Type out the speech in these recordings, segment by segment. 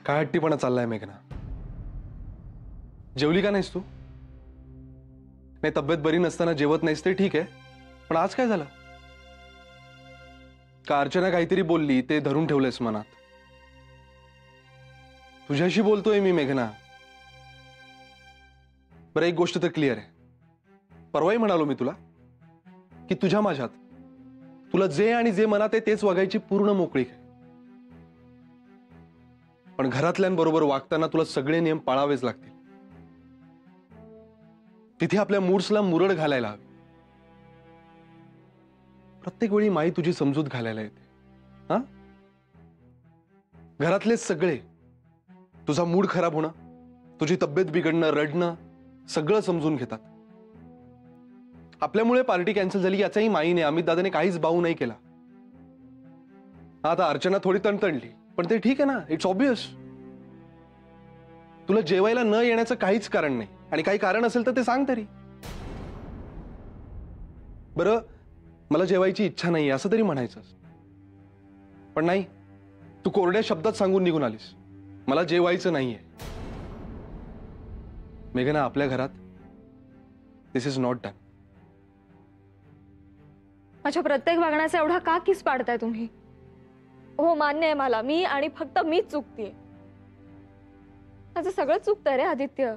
काय हट्टीपणा चाललाय मेघना? जेवली का नाहीस तू? नाही, तब्येत बरी नसताना जेवत नाहीस ते ठीक आहे, पण आज काय झालं? का अर्चना काहीतरी बोलली ते धरून ठेवलंयस मनात? तुझ्याशी बोलतोय मी मेघना. बरं, एक गोष्ट तर क्लिअर आहे. परवाही म्हणालो मी तुला की तुझ्या माझ्यात तुला जे आणि जे मनात आहे तेच वागायची पूर्ण मोकळीक आहे. पण घरातल्यांबरोबर वागताना तुला सगळे नियम पाळावेच लागतील. तिथे आपल्या मूड्सला मुरड घालायला हवी. प्रत्येक वेळी माई तुझी समजूत घालायला येते. हा, घरातले सगळे तुझा मूड खराब होणं, तुझी तब्येत बिघडणं, रडणं सगळं समजून घेतात. आपल्यामुळे पार्टी कॅन्सल झाली याचाही माईने, अमित दादाने काहीच बाऊ नाही केला. आता अर्चना थोडी तणतणली, पण ते ठीक आहे ना, इट्स ऑब्वियस. तुला जेवायला न येण्याचं काहीच कारण नाही, आणि काही कारण असेल तर ते सांग तरी. बरं, मला जेवायची इच्छा नाही असं तरी म्हणायचं, पण नाही, तू कोरड्या शब्दात सांगून निघून आलीस, मला जेवायचं नाहीये. मेघना, आपल्या घरात दिस इज नॉट डन. माझ्या प्रत्येक वागण्याचा एवढा का किस पाडताय तुम्ही? हो, मान्य आहे मला, मी आणि फक्त मीच चुकतेय. माझं सगळं चुकतंय रे आदित्य.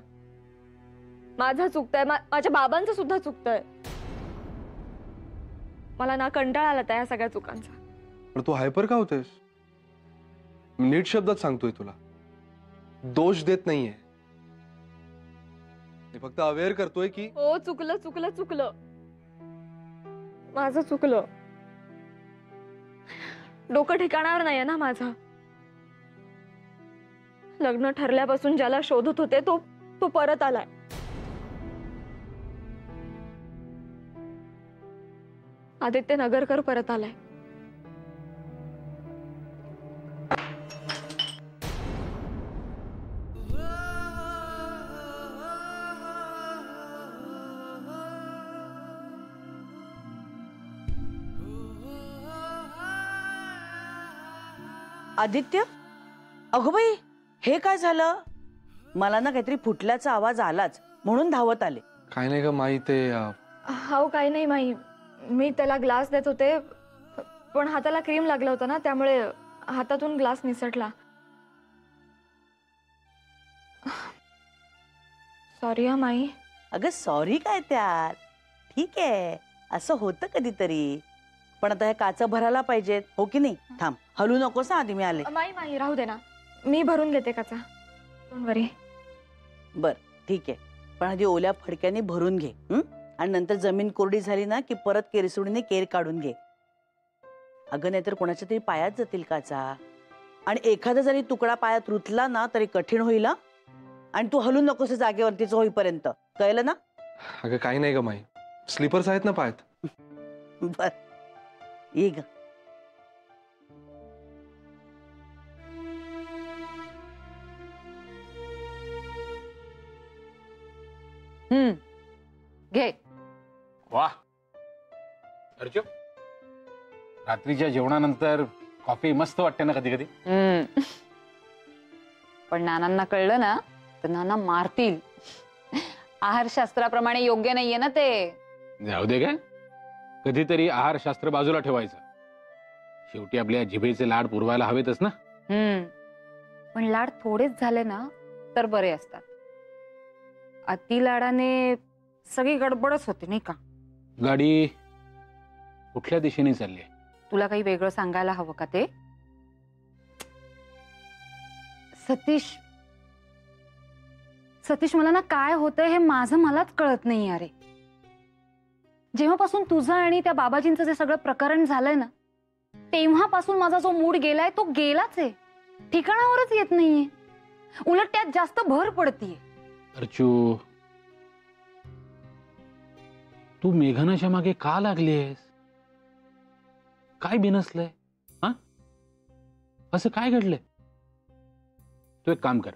माझं चुकतंय, माझ्या बाबांचं सुद्धा चुकतंय. मला ना कंटाळा आला त्या सगळ्या चुकांचा. पण तू हायपर का होतेस? नीट शब्दात सांगतोय तुला, दोष देत नाहीये. मी फक्त अवेअर करतोय की हो, चुकलं चुकलं चुकलं, माझं चुकलं. डोकं ठिकाणावर नाहीये ना माझं. लग्न ठरल्यापासून ज्याला शोधत होते तो परत आलाय. आदित्य नगरकर परत आलाय. आदित्य, अगं बाई, हे काय झालं? मला ना काहीतरी फुटल्याचा आवाज आलाच म्हणून धावत आले. काय नाही ग माई, ते हो, काही नाही माई, मी त्याला ग्लास देत होते, पण हाताला क्रीम लागला होता ना, त्यामुळे हातातून ग्लास निसटला. सॉरी हा माई. अगं सॉरी काय त्यात, ठीक आहे, असं होतं कधीतरी. पण आता हे काच भरायला पाहिजेत, हो की नाही? थांब, हलू नकोस ना, आधी मी आले. माई राहू दे ना, मी भरून घेते काचा, डोंट वरी. बर, ठीक आहे, पण आधी ओल्या फडक्याने भरून घे, आणि नंतर जमीन कोरडी झाली ना की परत केरसुडीने केर काढून घे. अगं नाहीतर कोणाच्या तरी पायात जातील काचा, आणि एखादा जरी तुकडा पायात रुतला ना तरी कठीण होईल. आणि तू हलू नकोस जागेवरतीच होईपर्यंत, कळलं ना? अगं काही नाही ग माई, स्लीपर्स आहेत ना पायात. बर, ये ग. घे. वाह अर्चू, रात्रीच्या जेवणानंतर कॉफी मस्त वाटते ना कधी कधी. पण नानांना कळलं ना तर नाना मारतील. आहारशास्त्राप्रमाणे योग्य नाहीये ना ते. जाऊ दे काय, कधीतरी आहारशास्त्र बाजूला ठेवायचं. शेवटी आपल्या जिभेचे लाड पुरवायला हवेतच ना. पण लाड थोडेच झाले ना तर बरे असतात. अति लाडाने सगळी गडबडच होते नाही का? गाडी कुठल्या दिशेने चालली? तुला काही वेगळं सांगायला हवं का ते? सतीश मला ना काय होतंय हे माझं मलाच कळत नाही. अरे जेव्हापासून तुझं आणि त्या बाबाजींचं जे सगळं प्रकरण झालंय ना, तेव्हापासून माझा जो मूड गेलाय तो गेलाच आहे, ठिकाणावरच येत नाहीये. उलट त्यात जास्त भर पडतीये. अर्चू, तू मेघनाच्या मागे का लागलीयस? काय बिनसलंय? हा, असं काय घडलंय? तू एक काम कर,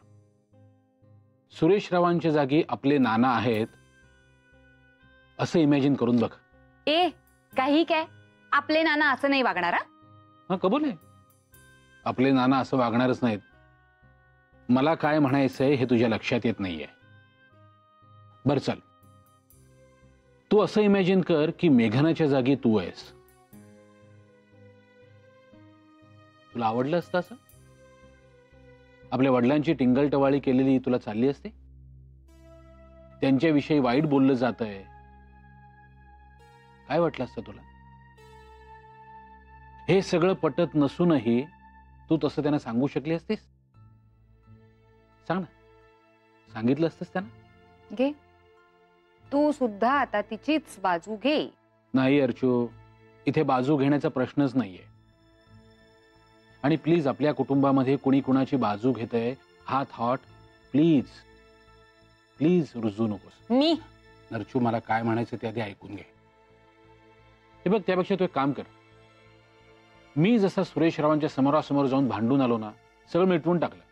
सुरेश रावांच्या जागी आपले नाना आहेत असं इमॅजिन करून बघ. काही काय आपले नाना असं नाही वागणार? हा, कबूल आहे, आपले नाना असं वागणारच नाहीत. मला काय म्हणायचंय हे तुझ्या लक्षात येत नाहीये. बर चल, तू असं इमॅजिन कर की मेघनाच्या जागी तू आहेस. तुला आवडलं असतं असं? आपल्या वडिलांची टिंगलटवाळी केलेली तुला चालली असते? त्यांच्याविषयी वाईट बोललं जातंय, काय वाटलं असतं तुला? हे सगळं पटत नसूनही तू तसं त्यांना सांगू शकली असतीस? सांग ना, सांगितलं असतंस त्यांना? घे, तू सुद्धा आता तिचीच बाजू घे. नाही अर्चू, इथे बाजू घेण्याचा प्रश्नच नाहीये. आणि प्लीज, आपल्या कुटुंबामध्ये कुणी कुणाची बाजू घेतंय हा थॉट प्लीज प्लीज रुजू नकोस. मी अर्चू, मला काय म्हणायचं ते आधी ऐकून घे. हे बघ, त्यापेक्षा तू एक काम कर. मी जसा सुरेश रावांच्या समोरासमोर जाऊन भांडून आलो ना, सगळं मिटवून टाकलं,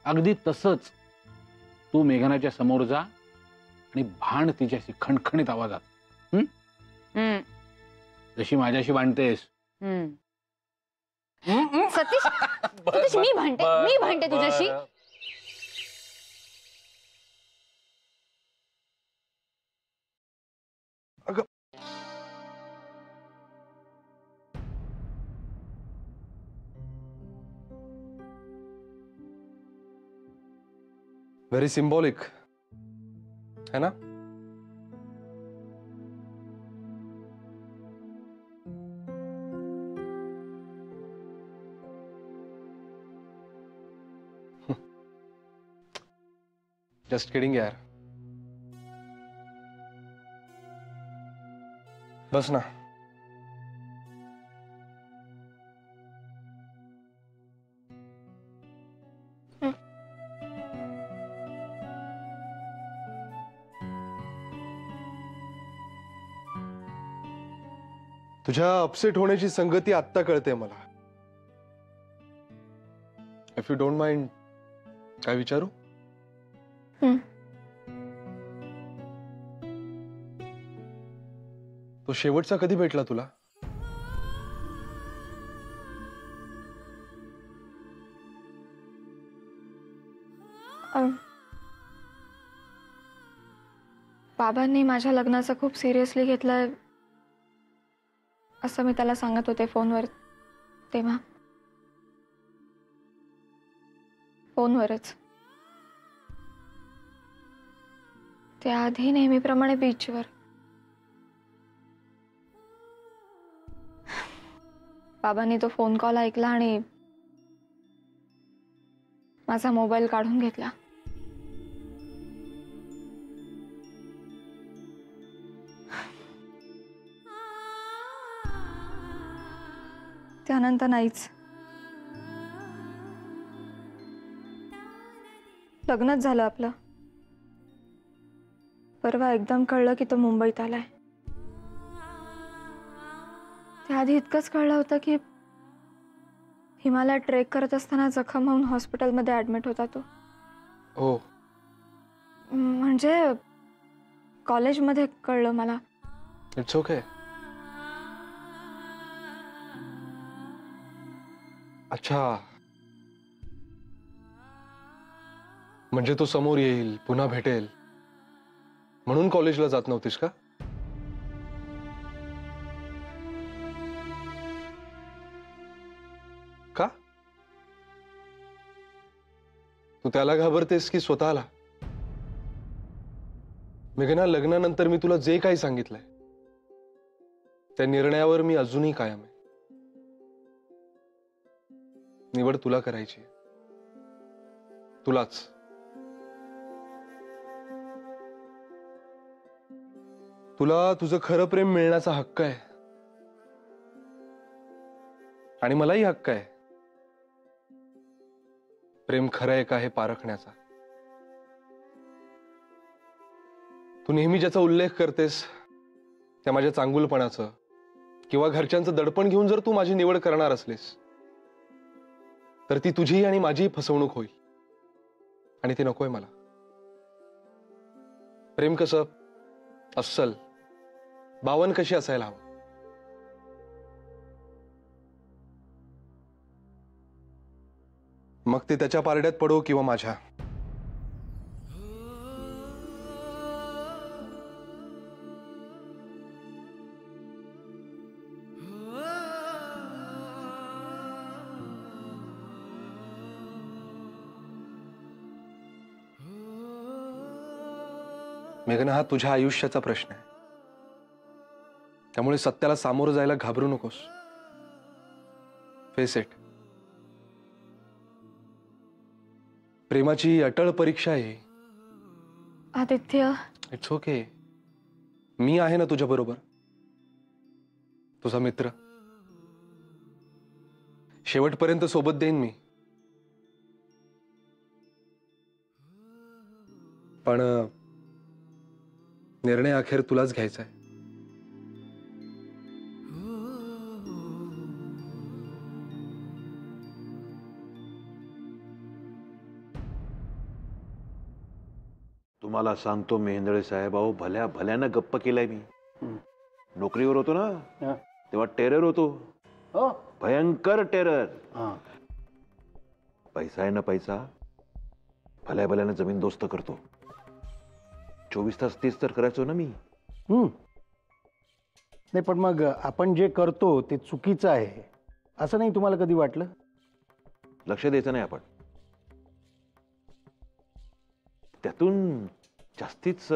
अगदी तसंच तू मेघनाच्या समोर जा आणि भांड तिच्याशी खणखणीत आवाजात. हम्म, जशी माझ्याशी भांडतेस. हम्म. सतीश, सतीश, मी भांडते तुझ्याशी. व्हेरी सिम्बॉलिक है ना? जस्ट किडिंग यार. बस ना. तुझ्या अपसेट होण्याची संगती आत्ता कळते मला. इफ यू डोंट माइंड, काय विचारू? तो शेवटचा कधी भेटला तुला? बाबांनी माझ्या लग्नाचं खूप सिरियसली घेतलंय असं मी त्याला सांगत होते फोनवर, तेव्हा फोनवरच. त्याआधी नेहमीप्रमाणे बीचवर. बाबांनी तो फोन कॉल ऐकला आणि माझा मोबाईल काढून घेतला. त्यानंतर नाहीच. लग्नच झालं आपलं. परवा एकदम कळलं की तो मुंबईत आलाय. त्याआधी इतकंच कळलं होतं की हिमालयात ट्रेक करत असताना जखम होऊन हॉस्पिटलमध्ये ऍडमिट होता तो. हो. म्हणजे कॉलेजमध्ये कळलं मला. It's okay. अच्छा, म्हणजे तो समोर येईल, पुन्हा भेटेल म्हणून कॉलेजला जात नव्हतीस का? का? तू त्याला घाबरतेस की स्वतःला? मेघना, लग्नानंतर मी तुला जे काही सांगितलंय त्या निर्णयावर मी अजूनही कायम आहे. निवड तुला करायची, तुलाच. तुला तुझं खरं प्रेम मिळण्याचा हक्क आहे आणि मलाही हक्क आहे प्रेम खरं आहे का हे पारखण्याचा. तू नेहमी ज्याचा उल्लेख करतेस त्या माझ्या चांगुलपणाचं किंवा घरच्यांचं दडपण घेऊन जर तू माझी निवड करणार असलीस तर ती तुझी आणि माझी फसवणूक होईल आणि ते नकोय मला. प्रेम कसं अस्सल, बावन कशी असायला हवं. मग ते त्याच्या पारड्यात पडो किंवा माझ्या. मेघना, हा तुझ्या आयुष्याचा प्रश्न आहे. त्यामुळे सत्याला सामोरं जायला घाबरू नकोस. Face it. प्रेमाची अटळ परीक्षा आहे. Aditya, it's okay. मी आहे ना तुझ्या बरोबर, तुझा मित्र. शेवटपर्यंत सोबत देईन मी. पण निर्णय अखेर तुलाच घ्यायचा आहे. तुम्हाला सांगतो मेहेंदळे साहेब, अहो भल्या भल्यानं गप्प केलाय मी. नोकरीवर होतो ना तेव्हा टेरर होतो. भयंकर टेरर. पैसा आहे ना पैसा, भल्या भल्यानं जमीन दोस्त करतो. 24 तास तेच तर करायचो ना मी. नाही, पण मग आपण जे करतो ते चुकीचं आहे असं नाही तुम्हाला कधी वाटलं? लक्ष द्यायचं नाही आपण. त्यातून जास्तीच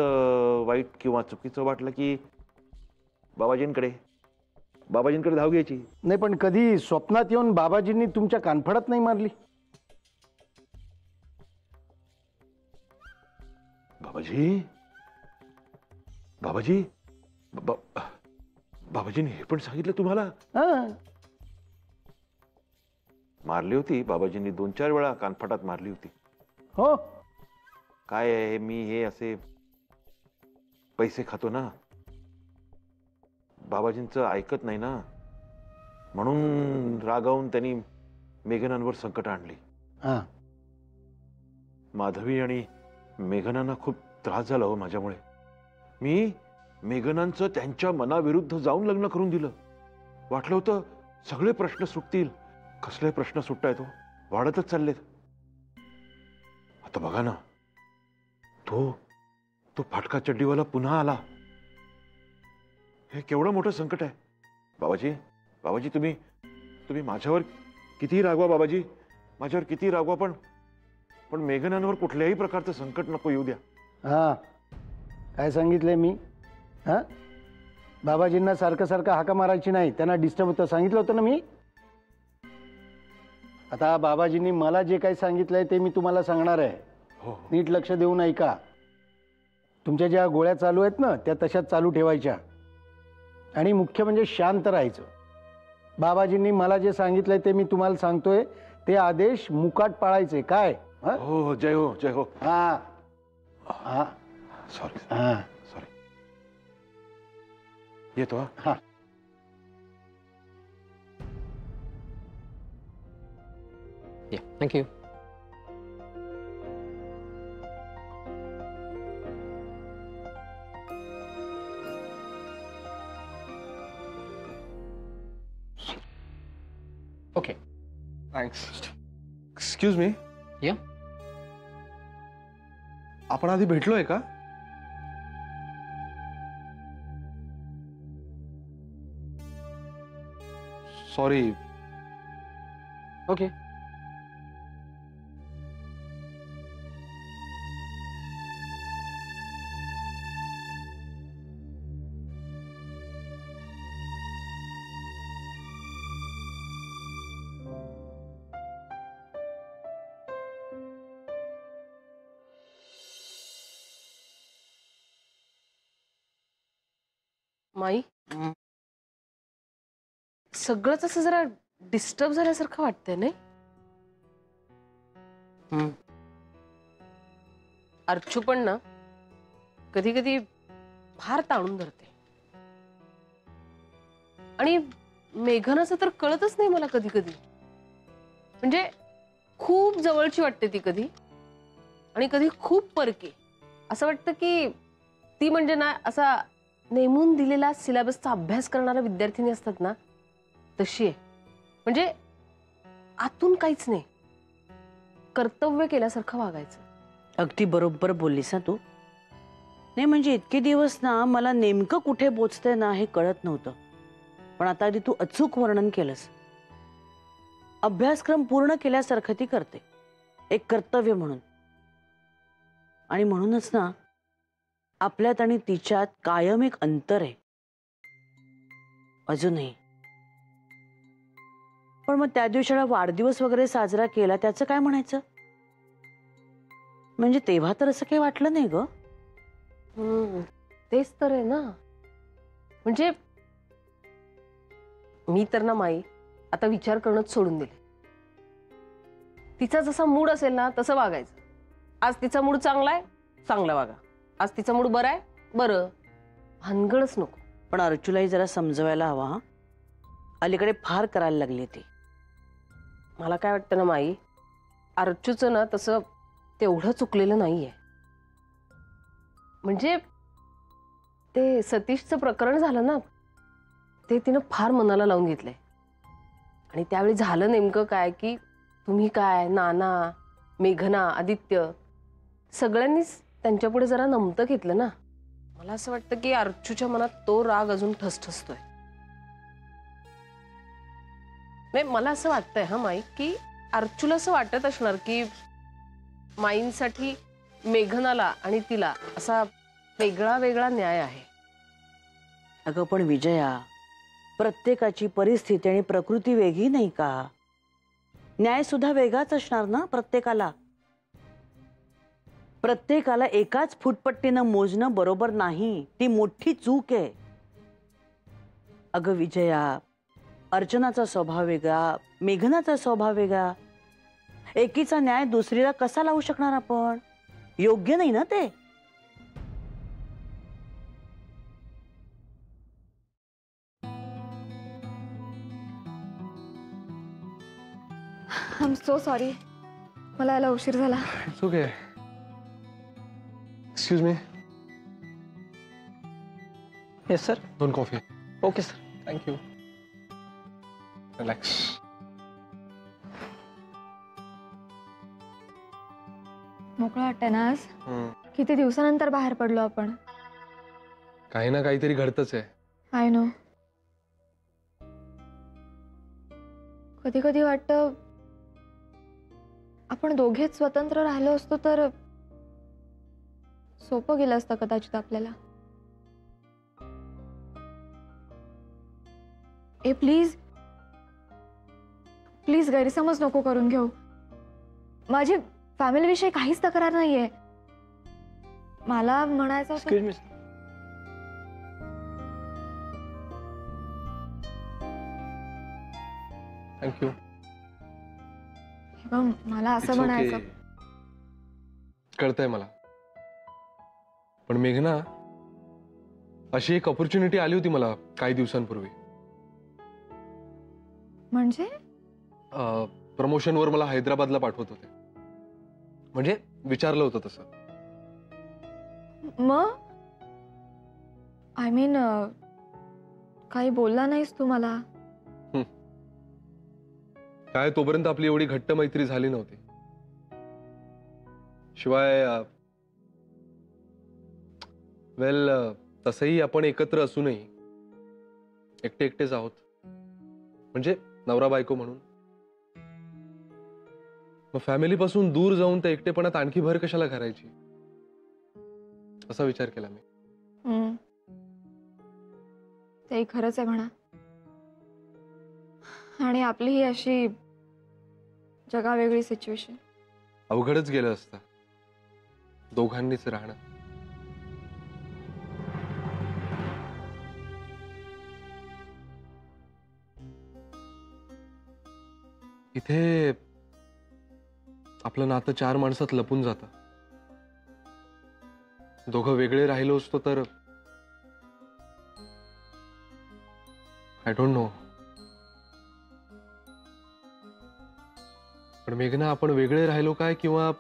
वाईट किंवा चुकीचं वाटलं की बाबाजींकडे धाव घ्यायची. नाही, पण कधी स्वप्नात येऊन बाबाजींनी तुमच्या कानफडात नाही मारली? बाबाजीने हे पण सांगितलं तुम्हाला? मारली होती बाबाजींनी, 2-4 वेळा कानफटात मारली होती. हो. काय आहे, मी हे असे पैसे खातो ना, बाबाजींचं ऐकत नाही ना, म्हणून रागावून त्यांनी मेघनांवर संकट आणली. माधवी आणि मेघनांना खूप त्रास झाला हो माझ्यामुळे. मी मेघनांचं त्यांच्या मनाविरुद्ध जाऊन लग्न करून दिलं. वाटलं होतं सगळे प्रश्न सुटतील. कसले प्रश्न सुटतायत, वाढतच चाललेत. आता बघा ना, तो फाटका चड्डीवाला पुन्हा आला. हे केवढं मोठं संकट आहे. बाबाजी तुम्ही माझ्यावर किती रागवा, बाबाजी माझ्यावर किती रागवा, पण मेघनांवर कुठल्याही प्रकारचं संकट नको येऊ द्या. काय सांगितलंय मी? बाबाजींना सारखं सारखं हाका मारायची नाही, त्यांना डिस्टर्ब होतं सांगितलं होतं ना मी. आता बाबाजींनी मला जे काही सांगितलंय ते मी तुम्हाला सांगणार आहे. नीट लक्ष देऊन ऐका. तुमच्या ज्या गोळ्या चालू आहेत ना त्या तशाच चालू ठेवायच्या आणि मुख्य म्हणजे शांत राहायचं. बाबाजींनी मला जे सांगितलंय ते मी तुम्हाला सांगतोय, ते आदेश मुकाट पाळायचे. काय? हो, जय हो, जय हो. सॉरी. येतो. Thank you. Okay, thanks. Excuse me. या. आपण आधी भेटलोय का? सॉरी. ओके. माई, सगळंच असं जरा डिस्टर्ब झाल्यासारखं वाटतंय नाही? अर्चू पण ना कधी कधी फार ताणून धरते. आणि मेघनाचं तर कळतच नाही मला कधी कधी. म्हणजे खूप जवळची वाटते ती कधी, आणि कधी खूप परकी. असं वाटतं की ती म्हणजे ना असा नेमून दिलेला सिलेबसचा अभ्यास करणारा विद्यार्थिनी असतात ना तशी आहे. म्हणजे आतून काहीच नाही, कर्तव्य केल्यासारखं वागायचं. अगदी बरोबर बोललीस ना तू. नाही म्हणजे इतके दिवस ना मला नेमकं कुठे पोचतंय ना हे कळत नव्हतं, पण आता आधी तू अचूक वर्णन केलंस. अभ्यासक्रम पूर्ण केल्यासारखं ती करते, एक कर्तव्य म्हणून. आणि म्हणूनच ना आपल्यात आणि तिच्यात कायम एक अंतर आहे अजूनही. पण मग त्या दिवशीला वाढदिवस वगैरे साजरा केला त्याचं काय म्हणायचं? म्हणजे तेव्हा तर असं काही वाटलं नाही ग. तेच तर आहे ना. म्हणजे मी तर ना माई आता विचार करणंच सोडून दिले. तिचा जसा मूड असेल ना तसं वागायचं. आज तिचा मूड चांगला आहे, चांगला वागा. आज तिचा मूड बरा आहे, बरं. भानगडच नको. पण अर्चूलाही जरा समजवायला हवा हा. अलीकडे फार करायला लागली ती. मला काय वाटतं ना माई, अर्चूचं ना तसं तेवढं चुकलेलं नाहीये. म्हणजे ते सतीशचं प्रकरण झालं ना, ते तिनं फार मनाला लावून घेतलंय. आणि त्यावेळी झालं नेमकं काय की तुम्ही काय, नाना, मेघना, आदित्य सगळ्यांनीच त्यांच्यापुढे जरा नमतं घेतलं ना. मला असं वाटतं की अर्चूच्या मनात तो राग अजून ठसठसतोय. नाही मला असं वाटतंय हा माई की अर्चूला असं वाटत असणार की माईंसाठी मेघनाला आणि तिला असा वेगळा वेगळा न्याय आहे. अगं पण विजया, प्रत्येकाची परिस्थिती आणि प्रकृती वेगळी नाही का? न्याय सुद्धा वेगळाच असणार ना प्रत्येकाला. प्रत्येकाला एकाच फुटपट्टीनं मोजणं बरोबर नाही, ती मोठी चूक आहे. अगं विजया, अर्चनाचा स्वभाव वेगळा, मेघनाचा स्वभाव वेगळा. एकीचा न्याय दुसरीला कसा लावू शकणार आपण? योग्य नाही ना ते. आय एम सो सॉरी, मला यायला उशीर झाला. It's okay. Excuse me. Yes sir. 2 coffee. Okay sir. Thank you. Relax. मोकळं वाटतंय ना आज. किती दिवसानंतर बाहेर पडलो आपण. काही ना काहीतरी घडतच आहे. I know. कधी कधी वाटतं आपण दोघेच स्वतंत्र राहिलो असतो तर सोपं गेलं असतं कदाचित आपल्याला. ए प्लीज प्लीज गैरसमज नको करून घेऊ. माझी फॅमिली विषयी काहीच तक्रार नाहीये. मला म्हणायचं होतं- एक्सक्यूज मी सर. थँक्यू. हे बघ, मला असं म्हणायचं. कळतंय मला. पण मेघना, अशी एक ऑपॉर्च्युनिटी आली होती मला काही दिवसांपूर्वी. म्हणजे प्रमोशनवर मला हैदराबादला पाठवत होते. म्हणजे विचारलं होतं तसं. मग आय मीन काही बोलला नाहीस तू मला? काय तोपर्यंत आपली एवढी घट्ट मैत्री झाली नव्हती. शिवाय वेल तसंही आपण एकत्र असूनही एकटे एकटेच आहोत. म्हणजे नवरा बायको म्हणून. मग फॅमिली पासून दूर जाऊन त्या एकटेपणात आणखी भर कशाला करायची, असा विचार केला मी. ते खरंच आहे म्हणा. आणि आपली ही अशी जगावेगळी सिच्युएशन. अवघडच गेलं असतं दोघांनीच राहणं. इथे आपलं नातं 4 माणसात लपून जातं. दोघं वेगळे राहिलो असतो तर आय डोंट नो. पण मेघना, आपण वेगळे राहिलो काय किंवा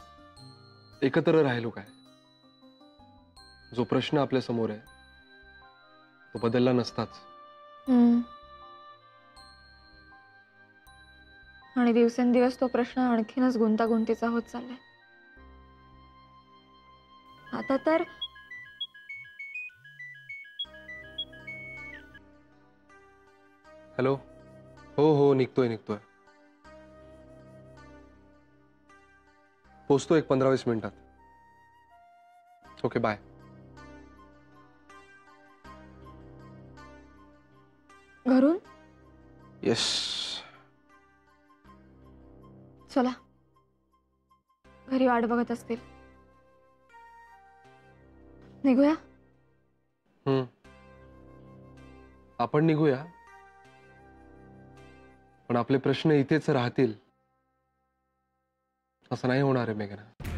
एकत्र राहिलो काय, जो प्रश्न आपल्या समोर आहे तो बदलला नसताच. आणि दिवसेंदिवस तो प्रश्न आणखीनच गुंतागुंतीचा होत चाललाय. आता तर हॅलो. हो हो, निघतोय. पोचतो एक 15-20 मिनिटात. Okay, bye. घरून येस. चला, घरी वाट बघत असतील. निघूया. आपण निघूया, पण आपले प्रश्न इथेच राहतील असं नाही होणार आहे मेघना.